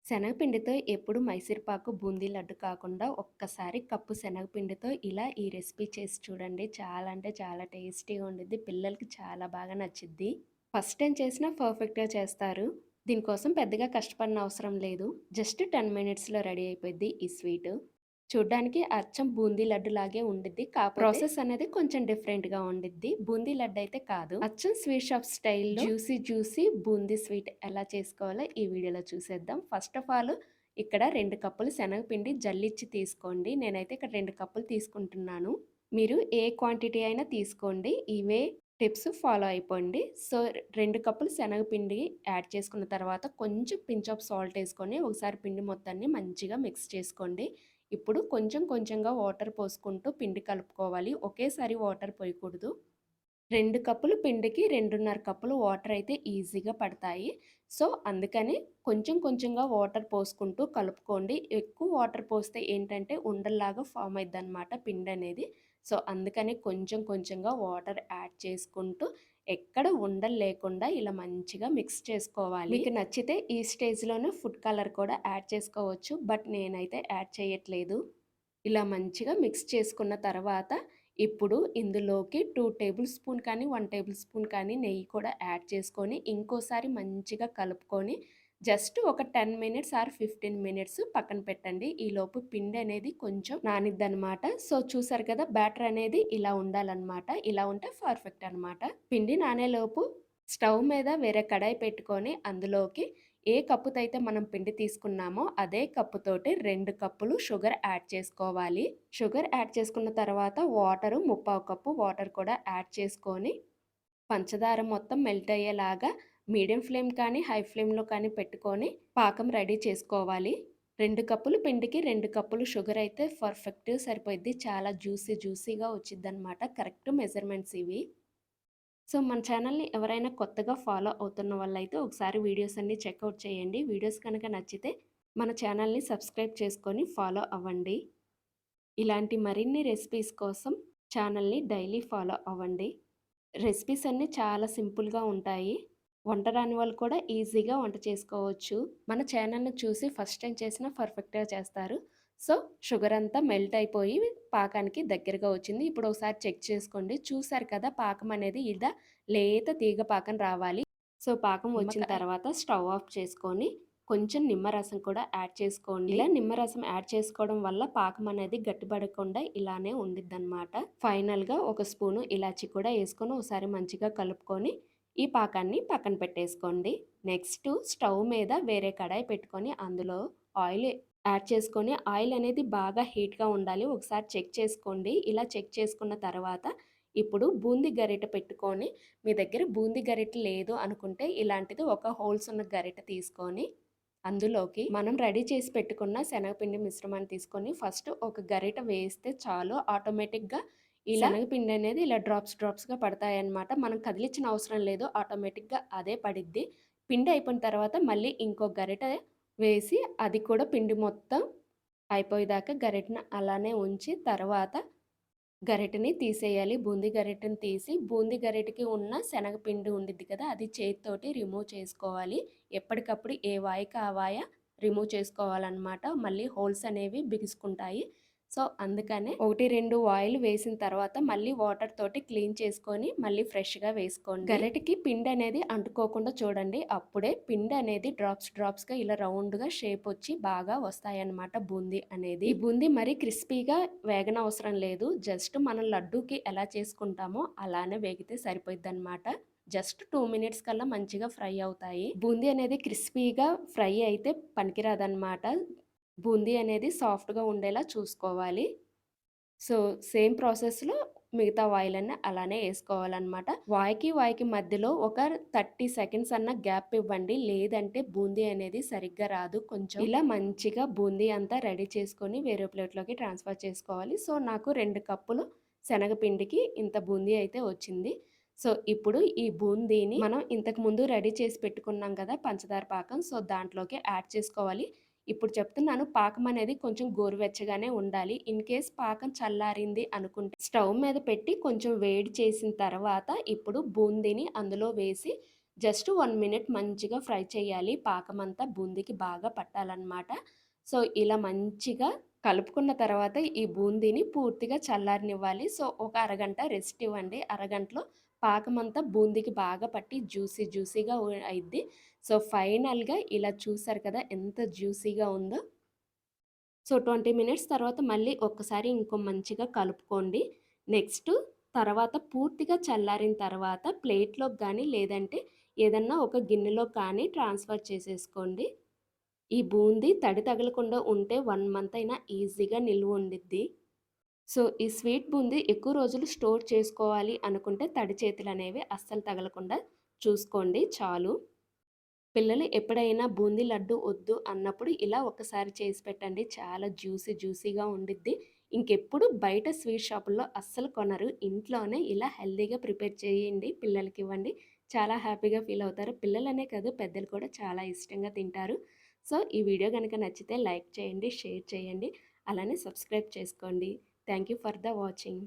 శనగపిండితో ఎప్పుడు మైసూర్పాకు, బూందీ లడ్డు కాకుండా ఒక్కసారి కప్పు శనగపిండితో ఇలా ఈ రెసిపీ చేసి చూడండి. చాలా అంటే చాలా టేస్టీగా ఉండిద్ది. పిల్లలకి చాలా బాగా నచ్చిద్ది. ఫస్ట్ టైం చేసినా పర్ఫెక్ట్‌గా చేస్తారు. దీనికోసం పెద్దగా కష్టపడన అవసరం లేదు. జస్ట్ 10 మినిట్స్‌లో రెడీ అయిపోద్ది ఈ స్వీటు. చూడ్డానికి అచ్చం బూందీ లడ్డులాగే ఉండిద్ది. ప్రాసెస్ అనేది కొంచెం డిఫరెంట్‌గా ఉండిద్ది. బూందీ లడ్డయితే కాదు. అచ్చం స్వీట్ షాప్ స్టైల్‌లో జ్యూసీ బూందీ స్వీట్ ఎలా చేసుకోవాలో ఈ వీడియోలో చూసేద్దాం. ఫస్ట్ ఆఫ్ ఆల్ ఇక్కడ 2 కప్పులు శనగపిండి జల్లిచ్చి తీసుకోండి. నేనైతే ఇక్కడ 2 కప్పులు తీసుకుంటున్నాను. మీరు ఏ క్వాంటిటీ అయినా తీసుకోండి. ఇవే టిప్స్ ఫాలో అయిపోండి. సో, 2 కప్పులు శనగపిండి యాడ్ చేసుకున్న తర్వాత కొంచెం పించ్ ఆఫ్ సాల్ట్ ఏసుకొని ఒకసారి పిండి మొత్తాన్ని మంచిగా మిక్స్ చేసుకోండి. ఇప్పుడు కొంచెం కొంచెంగా వాటర్ పోసుకుంటూ పిండి కలుపుకోవాలి. ఒకేసారి వాటర్ పోయకూడదు. 2 కప్పులు పిండికి 2:30 కప్పులు వాటర్ అయితే ఈజీగా పడతాయి. సో, అందుకని కొంచెం కొంచెంగా వాటర్ పోసుకుంటూ కలుపుకోండి. ఎక్కువ వాటర్ పోస్తే ఏంటంటే ఉండల్లాగా ఫామ్ అయిద్దనమాట పిండనేది. సో, అందుకని కొంచెం కొంచెంగా వాటర్ యాడ్ చేసుకుంటూ ఎక్కడ ఉండలు లేకుండా ఇలా మంచిగా మిక్స్ చేసుకోవాలి. మీకు నచ్చితే ఈ స్టేజ్‌లోనే ఫుడ్ కలర్ కూడా యాడ్ చేసుకోవచ్చు. బట్ నేనైతే యాడ్ చేయట్లేదు. ఇలా మంచిగా మిక్స్ చేసుకున్న తర్వాత ఇప్పుడు ఇందులోకి 2 టేబుల్ స్పూన్ కానీ 1 టేబుల్ స్పూన్ కానీ నెయ్యి కూడా యాడ్ చేసుకొని ఇంకోసారి మంచిగా కలుపుకొని జస్ట్ ఒక 10 మినిట్స్ ఆర్ 15 మినిట్స్ పక్కన పెట్టండి. ఈలోపు పిండి అనేది కొంచెం నానిద్దనమాట. సో, చూసారు కదా బ్యాటర్ అనేది ఇలా ఉండాలనమాట. ఇలా ఉంటే పర్ఫెక్ట్ అనమాట. పిండి నానేలోపు స్టవ్ మీద వేరే కడాయి పెట్టుకొని అందులోకి ఏ కప్పుతో అయితే మనం పిండి తీసుకున్నామో అదే కప్పుతోటి 2 కప్పులు షుగర్ యాడ్ చేసుకోవాలి. షుగర్ యాడ్ చేసుకున్న తర్వాత వాటరు 3/4 కప్పు వాటర్ కూడా యాడ్ చేసుకొని పంచదార మొత్తం మెల్ట్ అయ్యేలాగా మీడియం ఫ్లేమ్ కానీ, హై ఫ్లేమ్‌లో కానీ పెట్టుకొని పాకం రెడీ చేసుకోవాలి. 2 కప్పులు పిండికి 2 కప్పులు షుగర్ అయితే పర్ఫెక్ట్ సరిపోయిద్ది. చాలా జ్యూసీగా వచ్చిద్దనమాట. కరెక్ట్ మెజర్‌మెంట్స్ ఇవి. సో, మన ఛానల్‌ని ఎవరైనా కొత్తగా ఫాలో అవుతున్న వాళ్ళైతే ఒకసారి వీడియోస్ అన్నీ చెక్‌ఔట్ చేయండి. వీడియోస్ కనుక నచ్చితే మన ఛానల్‌ని సబ్స్క్రైబ్ చేసుకొని ఫాలో అవ్వండి. ఇలాంటి మరిన్ని రెసిపీస్ కోసం ఛానల్‌ని డైలీ ఫాలో అవ్వండి. రెసిపీస్ అన్నీ చాలా సింపుల్‌గా ఉంటాయి. వంట రాని వాళ్ళు కూడా ఈజీగా వంట చేసుకోవచ్చు. మన ఛానల్‌ని చూసి ఫస్ట్ టైం చేసినా పర్ఫెక్ట్‌గా చేస్తారు. సో, షుగర్ అంతా మెల్ట్ అయిపోయి పాకానికి దగ్గరగా వచ్చింది. ఇప్పుడు ఒకసారి చెక్ చేసుకోండి. చూసారు కదా పాకం అనేది ఇలా లేత తీగ పాకం రావాలి. సో, పాకం వచ్చిన తర్వాత స్టవ్ ఆఫ్ చేసుకొని కొంచెం నిమ్మరసం కూడా యాడ్ చేసుకోండి. ఇలా నిమ్మరసం యాడ్ చేసుకోవడం వల్ల పాకం అనేది గట్టిపడకుండా ఇలానే ఉండిద్దనమాట. ఫైనల్‌గా ఒక స్పూను ఇలాచి కూడా ఏసుకొని ఒకసారి మంచిగా కలుపుకొని ఈ పాకాన్ని పక్కన పెట్టేసుకోండి. నెక్స్ట్ స్టవ్ మీద వేరే కడాయి పెట్టుకొని అందులో ఆయిల్ యాడ్ చేసుకొని ఆయిల్ అనేది బాగా హీట్‌గా ఉండాలి. ఒకసారి చెక్ చేసుకోండి. ఇలా చెక్ చేసుకున్న తర్వాత ఇప్పుడు బూందీ గరిటె పెట్టుకొని మీ దగ్గర బూందీ గరిటె లేదు అనుకుంటే ఇలాంటిది ఒక హోల్స్ ఉన్న గరిటె తీసుకొని అందులోకి మనం రెడీ చేసి పెట్టుకున్న శనగపిండి మిశ్రమాన్ని తీసుకొని ఫస్ట్ ఒక గరిటె వేస్తే చాలు ఆటోమేటిక్‌గా ఇలా శనగపిండి అనేది ఇలా డ్రాప్స్‌గా పడతాయన్నమాట. మనం కదిలించిన అవసరం లేదు. ఆటోమేటిక్‌గా అదే పడిద్ది. పిండి అయిపోయిన తర్వాత మళ్ళీ ఇంకో గరిటె వేసి అది కూడా పిండి మొత్తం అయిపోయేదాకా గరిటెని అలానే ఉంచి తర్వాత గరిటెని తీసేయాలి. బూందీ గరిటెని తీసి బూందీ గరిటెకి ఉన్న శనగపిండి ఉండిద్ది కదా! అది చేత్తోటి రిమూవ్ చేసుకోవాలి. ఎప్పటికప్పుడు ఏ వాయికి ఆ వాయ రిమూవ్ చేసుకోవాలనమాట. మళ్ళీ హోల్స్ అనేవి బిగుసుకుంటాయి. సో, అందుకనే 1, 2 వాయిలు వేసిన తర్వాత మళ్ళీ వాటర్ తోటి క్లీన్ చేసుకొని మళ్ళీ ఫ్రెష్‌గా వేసుకోండి. గరిటెకి పిండి అనేది అంటుకోకుండా చూడండి. అప్పుడే పిండి అనేది డ్రాప్స్‌గా ఇలా రౌండ్‌గా షేప్ వచ్చి బాగా వస్తాయన్నమాట బూందీ అనేది. ఈ బూందీ మరీ క్రిస్పీగా వేగనవసరం లేదు. జస్ట్ మనం లడ్డూకి ఎలా చేసుకుంటామో అలానే వేగితే సరిపోయిద్దనమాట. జస్ట్ 2 మినిట్స్ కల్లా మంచిగా ఫ్రై అవుతాయి. బూందీ అనేది క్రిస్పీగా ఫ్రై అయితే పనికిరాదనమాట. బూందీ అనేది సాఫ్ట్‌గా ఉండేలా చూసుకోవాలి. సో, సేమ్ ప్రాసెస్‌లో మిగతా వాయిలన్నీ అలానే ఏసుకోవాలనమాట. వాయికి మధ్యలో ఒక 30 సెకండ్స్ అన్న గ్యాప్ ఇవ్వండి. లేదంటే బూందీ అనేది సరిగ్గా రాదు. కొంచెం ఇలా మంచిగా బూందీ అంతా రెడీ చేసుకొని వేరే ప్లేట్‌లోకి ట్రాన్స్‌ఫర్ చేసుకోవాలి. సో, నాకు 2 కప్పులు శనగపిండికి ఇంత బూందీ అయితే వచ్చింది. సో, ఇప్పుడు ఈ బూందీని మనం ఇంతకుముందు రెడీ చేసి పెట్టుకున్నాం కదా! పంచదార పాకం. సో, దాంట్లోకి యాడ్ చేసుకోవాలి. ఇప్పుడు చెప్తున్నాను పాకం అనేది కొంచెం గోరువెచ్చగానే ఉండాలి. ఇన్ కేస్ పాకం చల్లారింది అనుకుంటే స్టవ్ మీద పెట్టి కొంచెం వేడి చేసిన తర్వాత ఇప్పుడు బూందీని అందులో వేసి జస్ట్ 1 మినిట్ మంచిగా ఫ్రై చేయాలి. పాకమంతా బూందీకి బాగా పట్టాలనమాట. సో, ఇలా మంచిగా కలుపుకున్న తర్వాత ఈ బూందీని పూర్తిగా చల్లారనివ్వాలి. సో, ఒక అరగంట రెస్ట్ ఇవ్వండి. అరగంటలో పాకమంతా బూందీకి బాగా పట్టి జ్యూసీగా అయిద్ది. సో, ఫైనల్‌గా ఇలా చూసారు కదా! ఎంత జ్యూసీగా ఉందో. సో, 20 మినిట్స్ తర్వాత మళ్ళీ ఒక్కసారి ఇంకో మంచిగా కలుపుకోండి. నెక్స్టు తర్వాత పూర్తిగా చల్లారిన తర్వాత ప్లేట్‌లోకి గానీ, లేదంటే ఏదన్నా ఒక గిన్నెలోకి కానీ ట్రాన్స్‌ఫర్ చేసేసుకోండి. ఈ బూందీ తడి తగలకుండా ఉంటే 1 మంత్ అయినా ఈజీగా నిలువ ఉండిద్ది. సో, ఈ స్వీట్ బూందీ ఎక్కువ రోజులు స్టోర్ చేసుకోవాలి అనుకుంటే తడి చేతులనేవి అస్సలు తగలకుండా చూసుకోండి చాలు. పిల్లలు ఎప్పుడైనా బూందీ లడ్డు వద్దు అన్నప్పుడు ఇలా ఒక్కసారి చేసి పెట్టండి. చాలా జ్యూసీగా ఉండిద్ది. ఇంకెప్పుడు బయట స్వీట్ షాపుల్లో అస్సలు కొనరు. ఇంట్లోనే ఇలా హెల్తీగా ప్రిపేర్ చేయండి. పిల్లలకివ్వండి. చాలా హ్యాపీగా ఫీల్ అవుతారు. పిల్లలనే కాదు పెద్దలు కూడా చాలా ఇష్టంగా తింటారు. సో, ఈ వీడియో గనక నచ్చితే లైక్ చేయండి, షేర్ చేయండి. అలానే సబ్స్క్రైబ్ చేసుకోండి. Thank you for the watching.